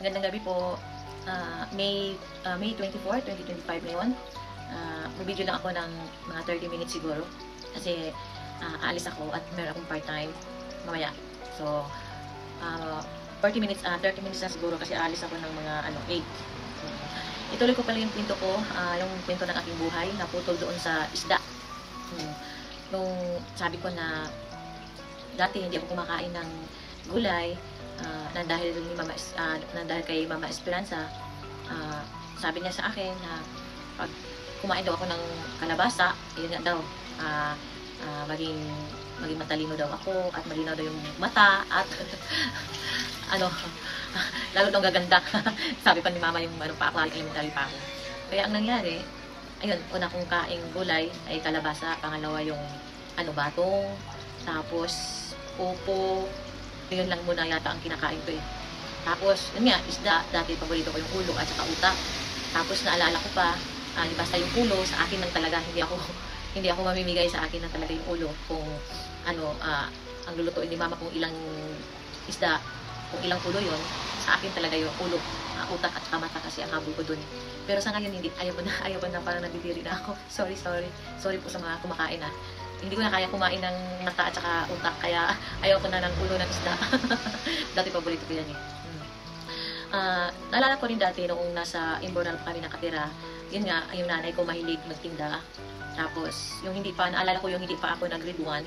Magandang gabi po. May 24, 2025 ngayon. Mag-video lang ako ng mga 30 minutes siguro. Kasi aalis ako at meron akong part-time mamaya. So, 30 minutes na siguro kasi aalis ako ng mga 8. Ituloy ko pala yung kwento ko, yung kwento ng aking buhay, naputol doon sa isda. Nung sabi ko na dati hindi ako kumakain ng gulay, na dahil kay Mama Esperanza, sabi niya sa akin na pag kumain daw ako ng kalabasa, yun nga daw, maging matalino daw ako at malinaw daw yung mata at lalo daw gaganda. Sabi pa ni Mama yung elementary pa ako. Kaya ang nangyari, ayun, una kong kaing gulay ay kalabasa, pangalawa yung batong, tapos upo. Yun lang muna yata ang kinakain ko eh. Tapos, yun nga, isda, dati paborito ko yung ulo at saka utak. Tapos naalala ko pa, basta yung ulo, sa akin lang talaga, hindi ako mamimigay sa akin lang talaga yung ulo. Kung ang lulutuin ni Mama kung ilang isda, kung ilang ulo yun, sa akin talaga yung ulo, utak at mata kasi ang habol ko dun. Pero sa ngayon, hindi, ayaw ko na, parang nabibiri na ako. Sorry po sa mga kumakain Hindi ko na kaya kumain ng mata at saka utak, kaya ayaw ko na ng ulo ng isda. Dati paborito ko yan eh. Naalala ko rin dati noong nasa Imbornal pa kami nakatira, yun nga, yung nanay ko mahilig magtinda. Tapos, naalala ko yung hindi pa ako nag-grade 1,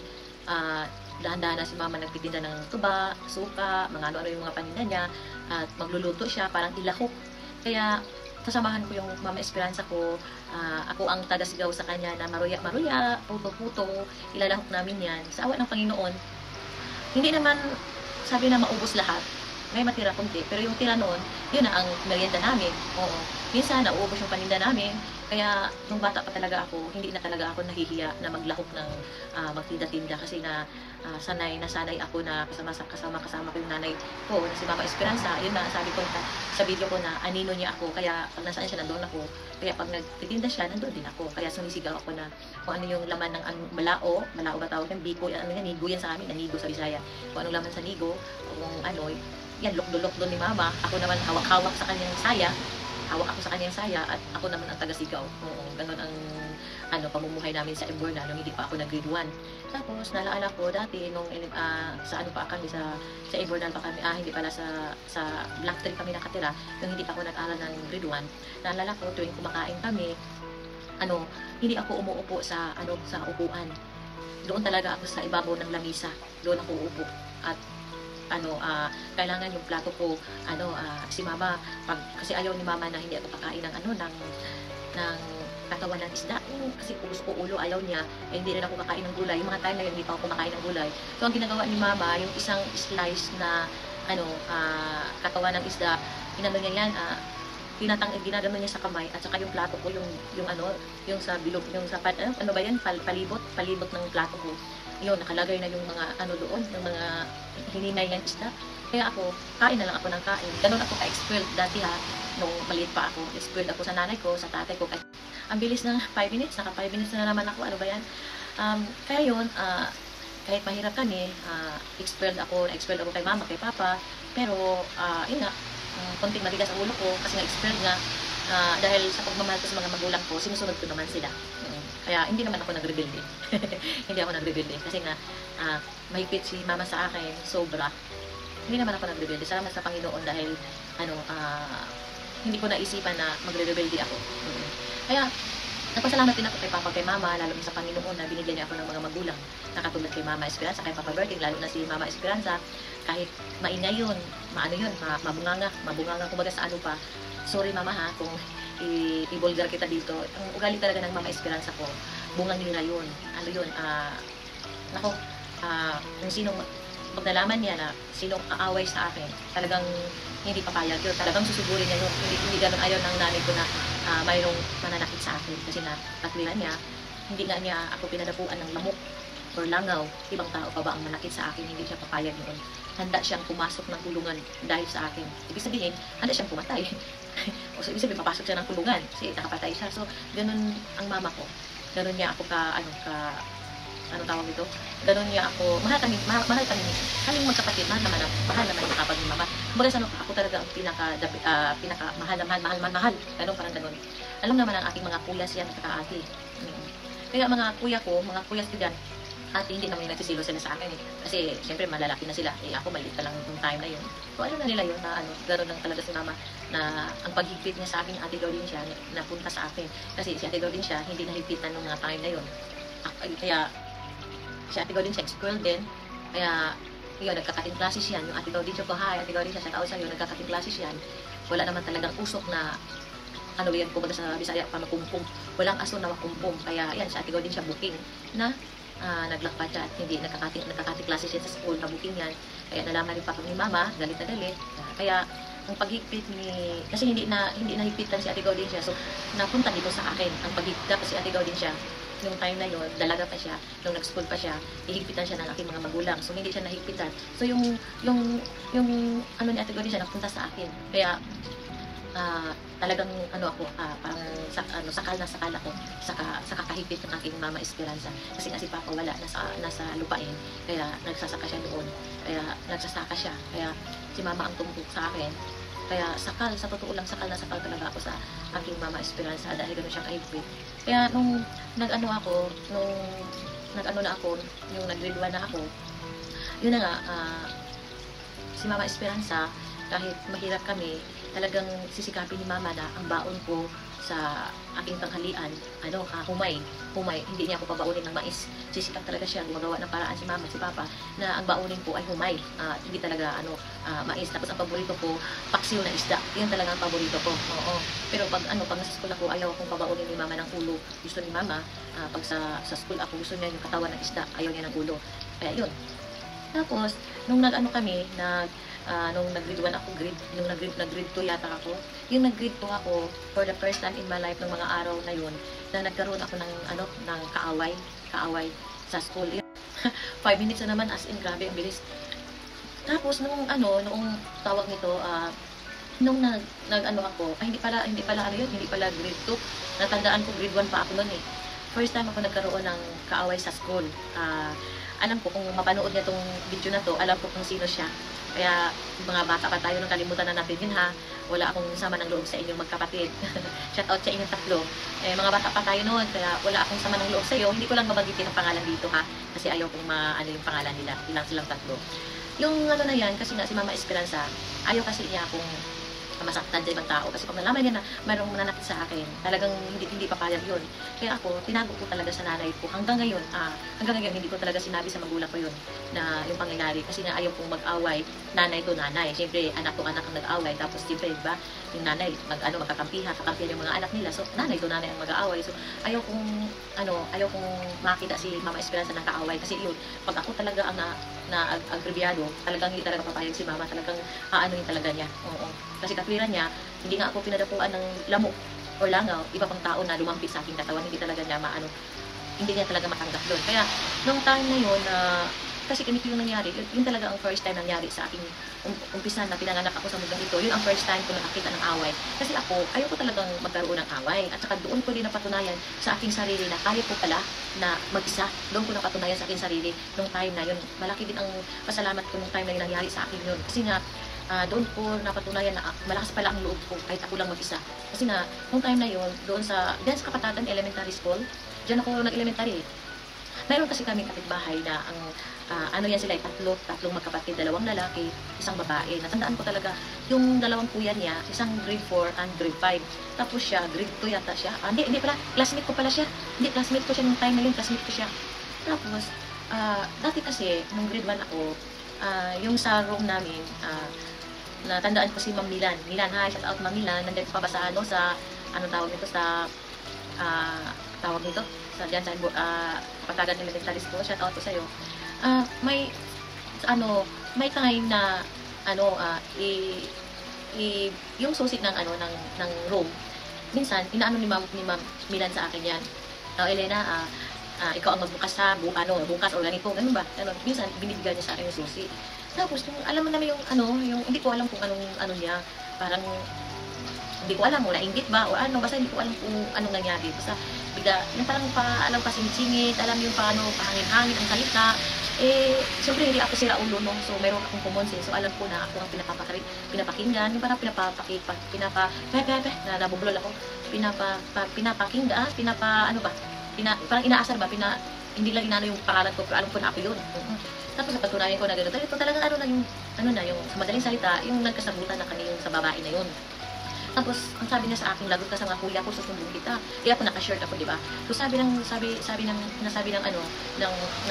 dahan-dahan na si Mama nagtitinda ng tuba, suka, mga ano-ano yung mga paninda niya, at magluluto siya, parang ilahok. Kaya, kasamahan ko yung Mama Esperanza ko, ako ang tagasigaw sa kanya na maruya, puto-puto, ilalahok namin yan. Sa awa ng Panginoon, hindi naman sabi na maubos lahat, may matira kunti, pero yung tira noon, yun na ang merienda namin. Oo. Minsan, nauubos yung paninda namin, kaya nung bata pa talaga ako, hindi na talaga ako nahihiya na maglahok ng magtinda-tinda kasi sanay ako na kasama ko yung nanay ko na si Mama Esperanza. Yun na, sabi ko sa video ko na anino niya ako, kaya pag nasaan siya, nandoon ako. Kaya pag nagtitinda siya, nandoon din ako. Kaya sumisigaw ako na kung ano yung laman ng malao ba tawag ng biko, nigo yan sa amin, nigo sa Bisaya. Kung anong laman sa nigo, kung yan, lokdo ni Mama. Ako naman hawak-hawak sa kanyang saya. Hawak ako sa kanyang saya at ako naman ang tagasigaw. Oo, ganun ang pamumuhay namin sa Imbornal nung hindi pa ako nag-grade 1. Tapos naalala ko dati nung sa Imbornal pa kami, hindi pala sa Black Tree kami nakatira, nung hindi pa ako nag-aral ng grade 1. Naalala ko tuwing kumakain kami, hindi ako umuupo sa upuan. Doon talaga ako sa ibabaw ng lamisa. Doon ako uupo. At kailangan yung plato ko, si Mama, kasi ayaw ni Mama na hindi ako pakain ng katawan ng isda. Kasi gusto ko ulo, ayaw niya, hindi rin ako kakain ng gulay. Yung mga time na yun, hindi pa ako kumakain ng gulay. So, ang ginagawa ni Mama, yung isang slice na, katawan ng isda, niya yan, ginagano niya sa kamay, at saka yung plato ko, yung sa bilog, yung sa, palibot ng plato ko. Yun, nakalagay na yung mga doon, yung mga hininay ng isda. Kaya ako, kain na lang ako ng kain. Ganun ako ka-expelled dati nung maliit pa ako. Expelled ako sa nanay ko, sa tatay ko. Ang bilis ng 5 minutes, naka 5 minutes na naman ako, ano ba yan? Kaya yun, kahit mahirap kami, expelled ako kay Mama, kay Papa, pero, yun nga, konting matigas ang ulo ko, kasi nga-expelled nga, dahil sa pagmamahal ko sa mga magulang ko, sinusunod ko naman sila. Kaya hindi naman ako nagrebelde. Hindi ako nagrebelde kasi nga mahigpit si Mama sa akin, sobra. Hindi naman ako nagrebelde. Salamat sa Panginoon dahil hindi ko naisipan na magre-rebelde ako. Kaya nagpasalamat din ako kay Papa, kay Mama, lalo na sa Panginoon na binigyan niya ako ng mga magulang na katulad kay Mama Esperanza, kay Papa Berting, lalo na si Mama Esperanza, kahit maingay yun, mabunganga kumbaga sa pa. Sorry Mama kung i-vulgar kita dito. Ang ugali talaga ng Mama Esperanza ko, bungang nila yun. Kung sinong pag nalaman niya na sinong aaway sa akin, talagang hindi papayag yun. Talagang susugurin niya yun. Hindi ganun ayaw ng nanay ko na mayroong mananakit sa akin. Kasi katwiran niya, hindi nga niya ako pinadapuan ng lamok or langaw. Ibang tao pa ba ang manakit sa akin? Hindi siya papayag yun. Handa siyang pumasok ng kulungan dahil sa akin. Ibig sabihin, handa siyang pumatay. O so, ibig sabihin, papasok siya ng kulungan kasi nakapatay siya. So, ganun ang Mama ko. Ganun niya ako anong tawag dito, ganun niya ako, mahal kami, kaming magkapatid, mahal naman yung kapag ni mama. Kumbaga sa ako talaga ang pinaka mahal, ganun, parang ganun. Alam naman ang aking mga kuya siya, nagkakaati. Kaya mga kuya ko dyan, at hindi naman yung nagsisilo sila sa akin eh. Kasi, siyempre, malalaki na sila. Eh, ako, maliit pa lang yung time na yun. So, alam na nila yun na, gano'n lang talaga si mama, na ang paghigpit niya sa akin, Ate Doreen siya, napunta sa akin. Kasi si Ate Doreen siya, hindi nahigpitan nung mga time na yun. Kaya, si Ate Doreen siya, ex-girl din. Kaya, yun, nagkakating classes yan. Yung Ate Doreen siya ko, hi, Ate Doreen siya, shout out sa'yo, nagkakating classes yan. Wala naman talagang usok na, yan, kumbaga sa Bisaya, pamakumpum. Walang aso na makumpum. Kaya, yan, si Ate Doreen siya booking na, naglakad siya at hindi nakakati klase siya sa school na booking yan. Kaya nalaman rin pa ni mama, galit na galit. Kaya ang paghigpit ni, kasi hindi nahigpitan si Ate Gaudin siya, so napunta dito sa akin ang paghigpit kasi Ate Gaudin siya. Yung time na yun, dalaga pa siya, nung nag-school pa siya, ihigpitan siya ng aking mga magulang. So hindi siya nahigpitan. So yung ano ni Ate Gaudin siya napunta sa akin. Kaya talagang ako, parang sakal ako sa kakahigpit ng aking mama Esperanza. Kasi nga si Papa wala, nasa lupain, kaya nagsasaka siya noon. Kaya si mama ang tumbok sa akin. Kaya sa totoo lang, sakal talaga ako sa aking mama Esperanza dahil gano'n siya kahigpit. Kaya nung nag-ano na ako, yung nag-grade 1 na ako, yun na nga, si mama Esperanza, kahit mahirap kami, talagang sisikapin ni mama na ang baon ko sa aking tanghalian, humay. Hindi niya ako pabaunin ng mais. Sisikap talaga siya, gumagawa ng paraan si mama, si papa, na ang baunin ko ay humay. Hindi talaga, mais. Tapos ang paborito ko, paksiw na isda. Yan talaga ang paborito ko. Oo. Pero pag nasa school ako, ayaw akong pabaunin ni mama ng ulo. Gusto ni mama, pag sa school ako, gusto niya yung katawan ng isda. Ayaw niya ng ulo. Kaya yun. Tapos, nung nung nag-grade 1 ako, nung nag-grade 2 yata ako, yung nag-grade 2 ako, for the first time in my life, ng mga araw na yun, na nagkaroon ako ng kaaway sa school. 5 minutes na naman, as in, grabe, ang bilis. Tapos, noong tawag nito, nung ako, hindi pala grade 2, natandaan ko grade 1 pa ako noon eh. First time ako nagkaroon ng kaaway sa school. Alam ko, kung mapanood niya tong video na to, alam ko kung sino siya. Kaya, mga bata pa tayo, nung kalimutan na natin yun ha. Wala akong sama ng loob sa inyong magkapatid. Shout out sa inyong tatlo. Mga bata pa tayo noon, kaya wala akong sama ng loob sa iyo. Hindi ko lang mabagitin ang pangalan dito ha. Kasi ayaw kong yung pangalan nila. Ilang silang tatlo. Yung na yan, kasi nga si Mama Esperanza, ayaw kasi niya akong masaktan sa ibang tao. Kasi pag nalaman niya na mayroong mananakit sa akin, talagang hindi papayag yun. Kaya ako, tinago ko talaga sa nanay ko. Hanggang ngayon, hindi ko talaga sinabi sa magulang ko yun na yung pangyayari. Kasi nga ayaw kong mag-away, nanay to nanay. Siyempre, anak to anak ang nag-away. Tapos, siyempre, diba, yung nanay, kakampihan yung mga anak nila. So, nanay to nanay ang mag-aaway. So, ayaw kong makita si Mama Esperanza ng kaaway. Kasi yun, pag ako talaga ang agrebyado, talagang hindi talaga papayag si Mama. Talagang yun talaga niya. Oo. Kasi katwiran niya, hindi nga ako pinadapuan ng lamok o langaw, iba pang tao na lumampit sa aking katawan, hindi talaga niya hindi niya talaga matanggap doon. Kaya, nung time na yun, kasi ganito yung nangyari, yun talaga ang first time nangyari sa aking umpisa na pinanganak ako sa mundang ito. Yun ang first time ko nakakita ng away. Kasi ako, ayaw ko talagang magkaroon ng away. At saka doon ko din napatunayan sa aking sarili na kaya ko pala na mag-isa. Doon ko napatunayan sa aking sarili nung time na yun. Malaki din ang pasalamat ko nung time na yun nangyari sa akin yun. Kasi nga, doon ko napatunayan na malakas pala ang loob ko kahit ako lang mag-isa. Kasi nga, nung time na yun, sa Kapatagan Elementary School, diyan ako nag-elementary. Mayroon kasi kaming kapitbahay na yan sila, tatlong magkapatid, 2 lalaki, 1 babae. Natandaan ko talaga, yung 2 kuya niya, isang grade 4 and grade 5. Tapos siya, grade 2 yata siya. Hindi pala, classmate ko pala siya. Hindi, classmate ko siya nung time na yun, classmate ko siya. Tapos, dati kasi, nung grade 1 ako, yung sa room namin, natandaan ko si Ma'am Milan. Hi, shout out Ma'am Milan. Nandito pa ba sa tawag nito, sa diyan sa Kapatagan Elementary School. Shout out ko sa'yo. May time na yung susi ng room, minsan inaano ni Ma'am Milan sa akin yan. Elena, ikaw ang magbukas bukas o ganito, ganun ba? Minsan binibigyan niya sa akin yung susi. Tapos alam mo naman yung hindi ko alam kung anong niya, parang hindi ko alam, nainggit ba o basta hindi ko alam kung anong nangyari. Basta bigla, yung parang alam pa singit-singit, alam yung paano, pahangin-hangin ang salita. Siyempre hindi ako sira ulo, no? So, meron akong common sense. So, alam ko na ako ang pinapakinggan, yung parang na nabublol ako, pinapakinggan, parang inaasar ba, hindi lang inano yung pangalan ko, pero alam ko na ako yun. Tapos napatunayan ko na gano'n. Ito talaga yung sa madaling salita, yung nagkasagutan na kami yung sa babae na yun. Tapos, ang sabi niya sa akin, lagot ka sa mga kuya ko, susumbong kita. Ako naka-shirt ako, di ba? So, sabi ng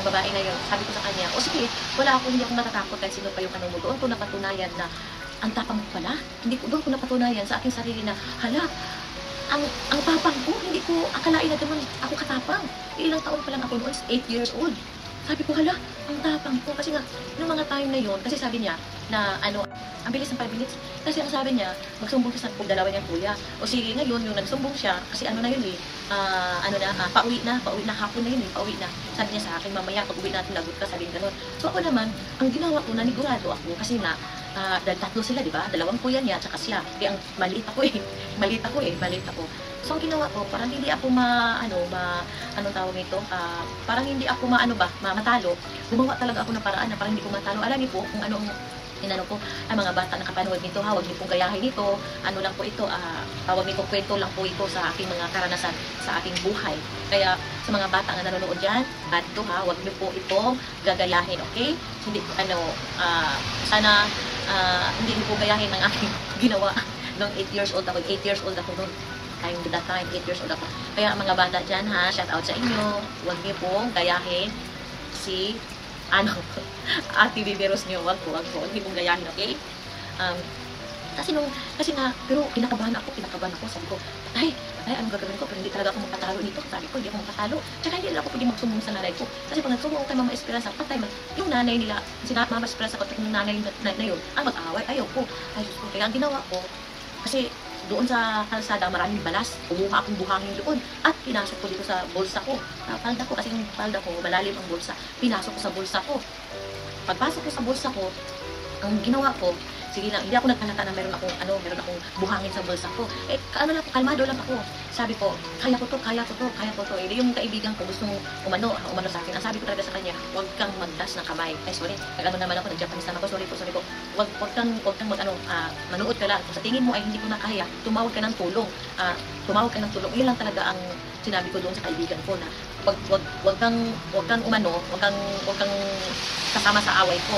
babae na yun, sabi ko sa kanya, o sige, hindi ako natatakot kahit sino pa yung mo. Doon ko napatunayan na, ang tapang ko pala, doon ko napatunayan sa aking sarili na, hala, ang tapang ko, hindi ko akalain na ganun ako katapang. Ilang taon pa lang ako noon, 8 years old. Sabi ko, hala, ang tapang ko. Kasi nga, yung mga time na yun, kasi sabi niya, na ang bilis ng 5 minutes. Kasi ang sabi niya, magsumbong siya sa dalawa niyang kuya. O sige, ngayon, yung nagsumbong siya, kasi pauwi na, hapon na yun pauwi na. Sabi niya sa akin, mamaya, pag uwi natin, lagot ka, sabihin gano'n. So ako naman, ang ginawa ko, nanigurado ako, kasi nga, dahil tatlo sila, di ba? Dalawang kuya niya, tsaka siya. Kaya ang maliit ako. So, ang ginawa ko, parang hindi ako anong tawag nito, parang hindi ako matalo. Gumawa talaga ako ng paraan na parang hindi ko matalo. Alam niyo po kung anong ko, ay mga bata na kapanood nito, huwag niyo pong gayahin ito, lang po ito, tawag nito, kwento lang po ito sa aking mga karanasan, sa aking buhay. Kaya, sa mga bata na nanonood dyan, bad to huwag niyo po itong gagayahin, okay? Hindi, sana, hindi niyo po gayahin ng aking ginawa. Nung 8 years old ako noon. That time, 8 years old ako. Kaya mga bata dyan shout out sa inyo. Huwag niyo pong gayahin si Ate Biberos niyo. Huwag po. Huwag niyo pong gayahin, okay? Kasi pero kinakabahan ako. Sabi ko, anong gagawin ko? Pero hindi talaga ako magpatalo nito. Sabi ko, hindi ako magpatalo. Tsaka hindi ako pwede magsumbong sa nanay ko. Kasi pag nagsumbong kay Mama Esperanza, yung nanay nila, Mama Esperanza ko, yung nanay na yun, ang mag-away, ayaw ko. Kaya ang ginawa ko, kasi doon sa kalsada, maraming balas. Kumuha akong buhangin doon. At pinasok ko dito sa bulsa ko. Palda ko, kasi yung palda ko, malalim ang bulsa. Pinasok ko sa bulsa ko. Pagpasok ko sa bulsa ko, ang ginawa ko, sige lang, hindi ako nagkalata na meron akong buhangin sa bulsa ko. Kalmado lang ako. Sabi ko, kaya ko to. Hindi yung kaibigan ko gusto umano sa akin. Ang sabi ko talaga sa kanya, huwag kang magdas ng kamay. Sorry, naman ako, nag-Japanese naman ako. Sorry po. Huwag kang manood ka lang. Kung sa tingin mo ay hindi ko na kaya, tumawag ka ng tulong. Iyon lang talaga ang sinabi ko doon sa kaibigan ko na huwag kang kasama sa away ko.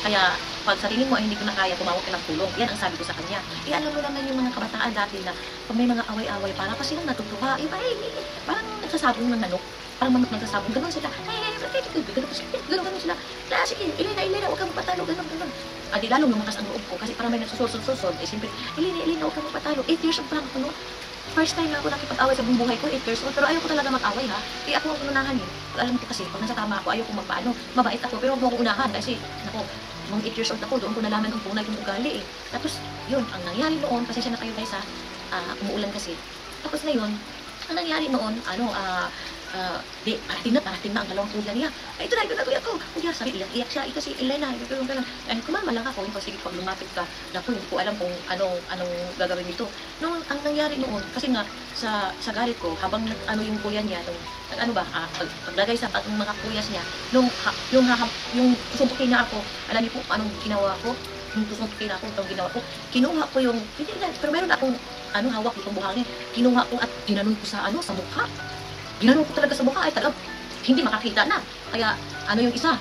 Kaya, pag sa tingin mo ay hindi ko na kaya, tumawag ka ng tulong. Yan ang sabi ko sa kanya. Alam mo naman yung mga kabataan dati na pag may mga away-away, parang kasi lang natutuwa. Parang nagsasabong ng manok. Parang manok nagsasabong. Ganon sila. Ganon sila. Kaya sige, Elena, huwag kang magpatalo. Ganon. Di lalong lumakas ang loob ko. Kasi parang may nagsusod. Siyempre, Elena, huwag kang magpatalo. 8 years old pa ako, no? First time na ako nakipag-away sa buong buhay ko, 8 years old. Pero ayaw ko talaga mag-away, ha? Ako ang unahan, eh. Alam ko kasi, pag nasa tama ako, ayaw ko magpaano. Mabait ako, pero huwag mo ako unahan. Kasi, mga 8 years old ako, doon ko nalaman ang tunay yung ugali, eh. Tapos, yun, ang nangyari noon, kasi siya na kayo guys, umuulan kasi. Tapos ngayon, ang nangyari noon, parating na ang dalawang kuya niya. Ito na, kuya ko. Kuya, sabi, iyak siya. Ito si Elena, ito yung ganun. Kumama lang ako. Sige, pag lumapit ka, naku, hindi ko alam kung anong gagawin nito. Ang nangyari noon, kasi nga, sa galit ko, habang yung kuya niya, paglagay sa mga kuyas niya, yung sumpukin niya ako, alam niyo po, anong ginawa ko? Yung sumpukin ako, itong ginawa ko, kinuha ko yung, pero meron akong, hawak itong buhangin, kinuha ko at ginanon ko sa mukha. Ginanon ko talaga sa mukha, ay talagang hindi makakita na. Kaya, yung isa,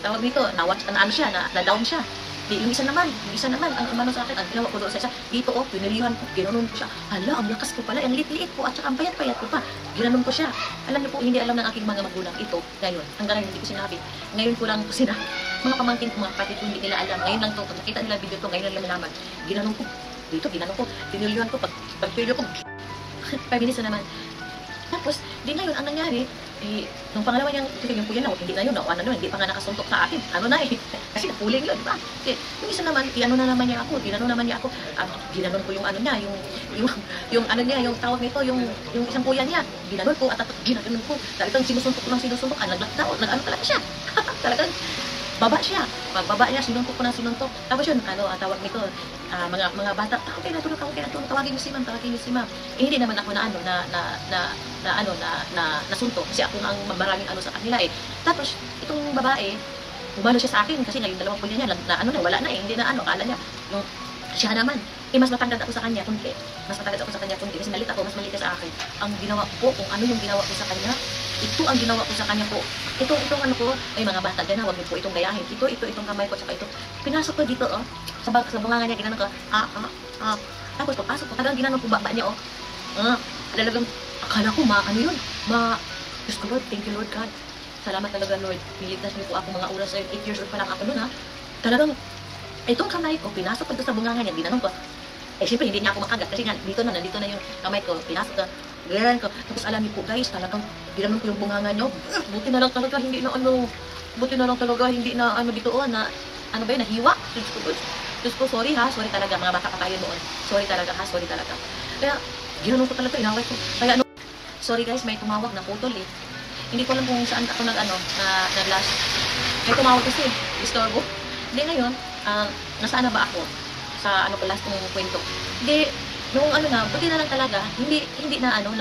tawag nito, na-down siya. Yung isa naman, ang umano sa akin, ang ginawa ko doon sa isa, dito pinilihan ko, ginanon ko siya. Hala, ang lakas ko pala, ang liit-liit ko, at saka ang payat-payat ko pa. Ginanon ko siya. Alam niyo po, hindi alam ng aking mga magulang ito, ngayon. Hanggang ngayon, hindi ko sinabi. Ngayon ko lang sinabi. Mga pamangkin ko, mga kapatid ko, hindi nila alam. Ngayon lang to, pag nakita nila video to, ngayon lang nila malaman. Ginanon ko, pinilihan ko, pagpilyo ko, 5 minutes na naman. Tapos, di ngayon, ang nangyari, nung pangalawa niyang, yung kuya na, hindi na yun, hindi pa nga nakasuntok sa akin, kasi napuling yun, di ba? Yung isa naman, ginano naman niya ako, ginanon ko yung yung tawag nito, yung isang kuya niya, ginanon ko, at ginanon ko, talagang sinusuntok ko, nag-lockdown, talaga siya, talagang, baba siya. Pagbaba niya, sinuntok ko ng sinuntok. Tapos yun, ang tawag nito, mga bata, okay na tulog, tawagin niyo si ma'am, tawagin niyo si ma'am. Eh, hindi naman ako nasuntok kasi ako ang maraming sa kanila eh. Tapos, itong babae, umano siya sa akin kasi ngayon dalawang pulya niya, wala na eh, hindi na akala niya. Yung, siya naman, mas matangkad ako sa kanya, kunti. Mas matangkad ako sa kanya, kunti. Kasi malit ako, mas malit sa akin. Ang ginawa ko, kung ano yung ginawa ko sa kanya, ito ang ginawa ko sa kanya po. Itong ano ko, ay mga bata, gana, huwag niyo po itong gayahin. Itong kamay ko, tsaka ito. Pinasok ko dito, sa bunganga niya, ginano ko, Tapos papasok ko, talagang ginano ko baba niya, talagang, akala ko, Diyos ko Lord, thank you Lord God. Salamat talaga Lord, niligtas niyo po ako mga oras, 8 years old pa lang ako nun Talagang, itong kamay ko, pinasok ko dito sa bunganga niya, ginano ko. Siyempre, hindi niya ako makagat, kasi nga, nandito na yung kamay ko, pinasok ko, gano'n ko. Tapos alam niyo po guys, talagang ginanon ko yung bunganga niyo. Buti na lang talaga hindi na dito nahiwa. Diyos ko, sorry talaga, mga bata pa tayo noon. Sorry talaga. Kaya ginanon ko talaga, inaway ko. Kaya sorry guys, may tumawag na putol eh. Hindi ko alam kung saan ako nag-last. May tumawag kasi, istorbo. Hindi ngayon, nasaan na ba ako? Sa last kong kwento. Hindi, nung buti na lang talaga, hindi na yung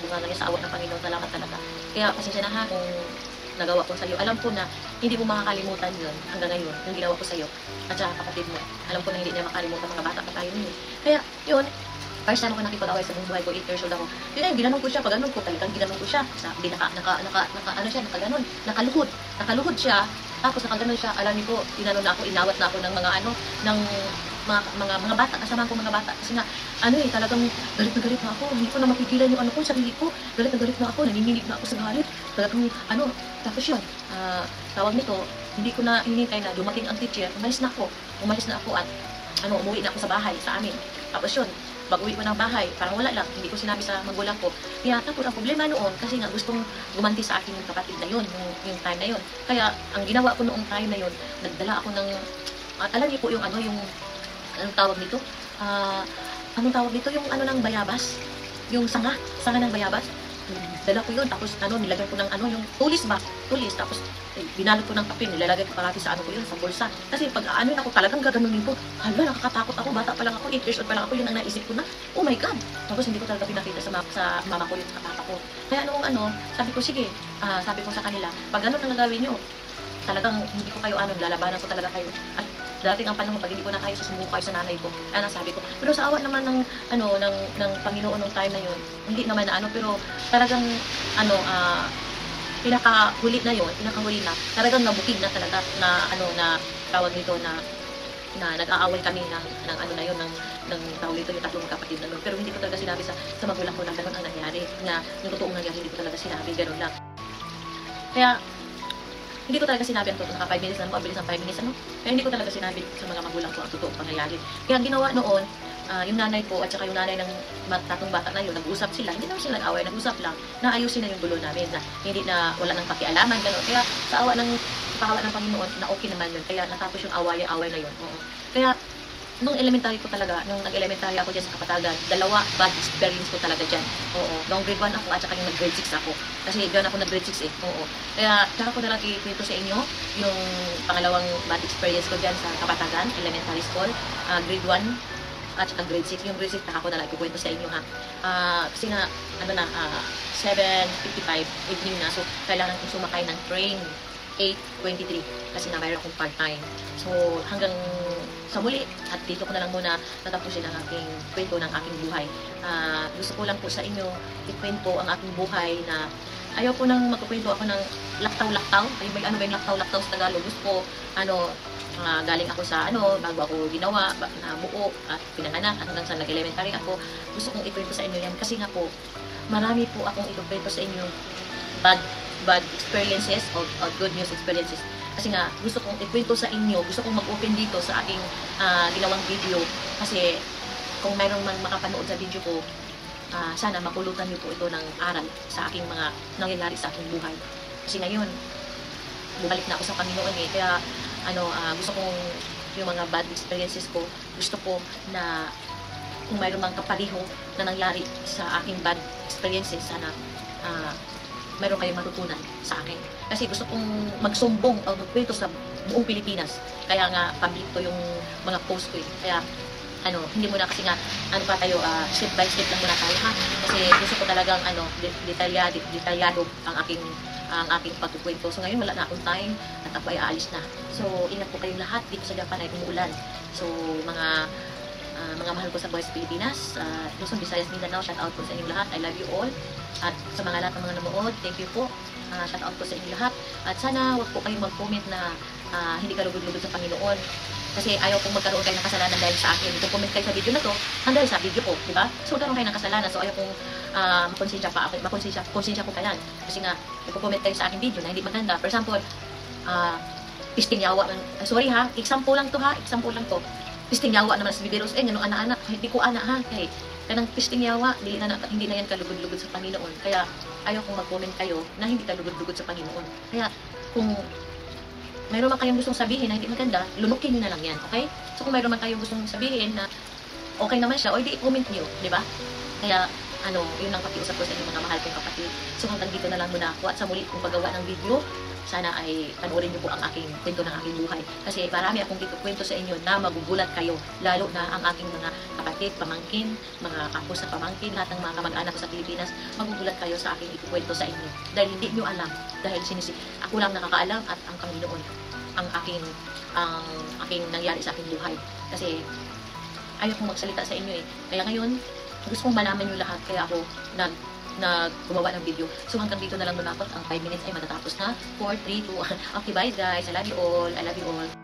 bunganga niya sa awa ng Panginoon, salamat talaga. Kaya pasensya na kung nagawa ko sa'yo. Alam ko na hindi mo makakalimutan yun hanggang ngayon, yung ginawa ko sa'yo at sa kapatid mo. Alam ko na hindi niya makalimutan, mga bata pa tayo nun. Kaya, yun, first time ako nakipag-away sa buong buhay ko, 8 years old ako. Yun ginanong ko siya, pag ko, talagang ginanong ko siya. Hindi nakaluhod siya. Tapos nakaganon siya, alam niyo po, inawat na ako ng mga bata, kasama ko mga bata. Kasi nga, talagang galit na galit na ako. Hindi ko na mapigilan yung sarili ko. Galit na galit na ako, nanginginig na ako sa galit. Talagang, tapos yun, tawag nito, hindi ko na hinintay na dumating ang teacher, umalis na ako at, umuwi na ako sa bahay, sa amin. Tapos yun, pag-uwi ko ng bahay, parang wala lang, hindi ko sinabi sa magulang ko. Kaya tapos ang problema noon, kasi nga gustong gumanti sa akin yung kapatid na yun, yung time na yun. Kaya ang ginawa ko noong time na yun, nagdala ako ng, alam niyo po yung anong tawag nito? Yung ng bayabas, yung sanga ng bayabas. Dala ko yun, tapos nilagyan ko ng yung tulis, tapos binalot ko ng papel, nilalagay ko parati sa sa bulsa. Kasi pag ako, talagang gaganunin ko. Hala, nakakatakot ako, bata pa lang ako, 8 years old pa lang ako, yun ang naisip ko na, oh my God. Tapos hindi ko talaga pinakita sa mama ko yung papa ko. Kaya sabi ko, sige, sabi ko sa kanila, pag ang gagawin nyo, talagang hindi ko kayo lalabanan ko talaga kayo. At dating ang panahon, pag hindi ko na kayo, susumbong kayo sa nanay ko. Sabi ko. Pero sa awa naman ng Panginoon nung time na yun, hindi naman pero talagang, pinakahuli na, talagang nabukid na talaga, na tawag nito na nag-aaway kami ng tawag nito, yung tatlong kapatid na nun. Pero hindi ko talaga sinabi sa magulang ko na gano'n ang nangyari, na yung totoong nangyari, hindi ko talaga sinabi, gano'n lang. Kaya, hindi ko talaga sinabi ang totoo, naka 5 minutes lang ako, abilis ng 5 minutes, Kaya hindi ko talaga sinabi sa mga magulang ko ang totoong pangyayari. Kaya ang ginawa noon, yung nanay ko at saka yung nanay ng tatong bata na yun, nag-usap sila, hindi naman sila nag-away, nag-usap lang, naayusin na yung gulo namin, na hindi na wala nang pakialaman, gano'n. Kaya sa awa ng Panginoon, na okay naman yun, kaya natapos yung away na yun. Kaya, nung elementary ko talaga, nung nag-elementary ako dyan sa Kapatagan, 2 bad experience ko talaga dyan. Nung grade 1 ako at saka yung nag-grade 6 ako. Kasi dyan ako nag-grade 6 eh. Kaya, tsaka ko na lang ikwento sa inyo yung pangalawang bad experience ko dyan sa Kapatagan, elementary school, grade 1 at saka grade 6. Yung grade 6, tsaka ko na lang ikwento sa inyo ha. Kasi nga, 7:55 evening na, so kailangan kong sumakay ng train 8:23 kasi na mayroon akong part-time. So, hanggang sa muli, at dito ko na lang muna tatapusin ang aking kwento ng aking buhay. Gusto ko lang po sa inyo ikwento ang aking buhay na ayaw ko nang magkukwento ako ng laktaw-laktaw. Ay, may ba yung laktaw-laktaw sa Tagalog? Gusto ko, galing ako sa bago ako ginawa, nabuo at pinanganak at hanggang sa nag-elementary ako. Gusto kong ikwento sa inyo yan kasi nga po, marami po akong ikwento sa inyo bad experiences o good news experiences. Kasi nga, gusto kong ikwento sa inyo, gusto kong mag-open dito sa aking ginawang video. Kasi, kung mayroong makapanood sa video ko, sana mapulutan niyo po ito ng aral sa aking mga nangyayari sa aking buhay. Kasi ngayon, bumalik na ako sa Panginoon eh. Kaya, gusto kong yung mga bad experiences ko, gusto ko na kung mayroong mga kapaliho na nangyari sa aking bad experiences, sana mayroon kayong matutunan sa akin. Kasi gusto kong magsumbong o magkwento sa buong Pilipinas. Kaya nga, public to yung mga post ko eh. Kaya, hindi muna kasi nga, pa tayo, step by step lang muna tayo ha. Kasi gusto ko talagang, detalyado ang aking pagkukwento. So ngayon wala na akong time at ako ay aalis na. So ingat po kayong lahat dito sa Japan ay umuulan. So mga mahal ko sa buhay sa Pilipinas, Luzon, Visayas, Mindanao, shout out po sa inyong lahat. I love you all. At sa mga lahat ng mga nanonood, thank you po. Shout out po sa inyong lahat. At sana wag po kayong mag-comment na hindi ka lugod-lugod sa Panginoon. Kasi ayaw kong magkaroon kayo ng kasalanan dahil sa akin. Kung comment kayo sa video na to, dahil sa video ko, di ba? So, magkaroon kayo ng kasalanan. So, ayaw kong makonsensya ko kayan. Kasi nga, nagko-comment kayo sa aking video na hindi maganda. For example, pisting yawa. Sorry ha, example lang to ha, example lang to. Pisting yawa naman sa bibiros. Ano, anak-anak, hindi ko anak ha. Kaya, kanang pisting yawa, hindi na yan kalugod-lugod sa Panginoon. Kaya, ayaw kong mag-comment kayo na hindi kalugod-lugod sa Panginoon. Kaya, kung mayroon man kayong gustong sabihin na hindi maganda, lunukin nyo na lang yan, okay? So kung mayroon man kayong gustong sabihin na okay naman siya, o hindi i-comment nyo, di ba? Kaya, yun ang pakiusap ko sa inyong mga mahal kong kapatid. So hanggang dito na lang muna ako at sa muli kong paggawa ng video, sana ay panoorin nyo po ang aking kwento ng aking buhay. Kasi marami akong dito kwento sa inyo na magugulat kayo, lalo na ang aking mga kapatid, pamangkin, mga kapos sa pamangkin, lahat ng mga kamag-anak ko sa Pilipinas, magugulat kayo sa aking ikukwento sa inyo. Dahil hindi nyo alam, dahil ako lang nakakaalam at ang Panginoon ang aking nangyari sa aking buhay. Kasi ayaw kong magsalita sa inyo eh. Kaya ngayon, gusto kong malaman nyo lahat. Kaya ako gumawa ng video. So hanggang dito na lang muna ako. Ang 5 minutes ay matatapos na. 4, 3, 2, 1. Okay, bye guys. I love you all. I love you all.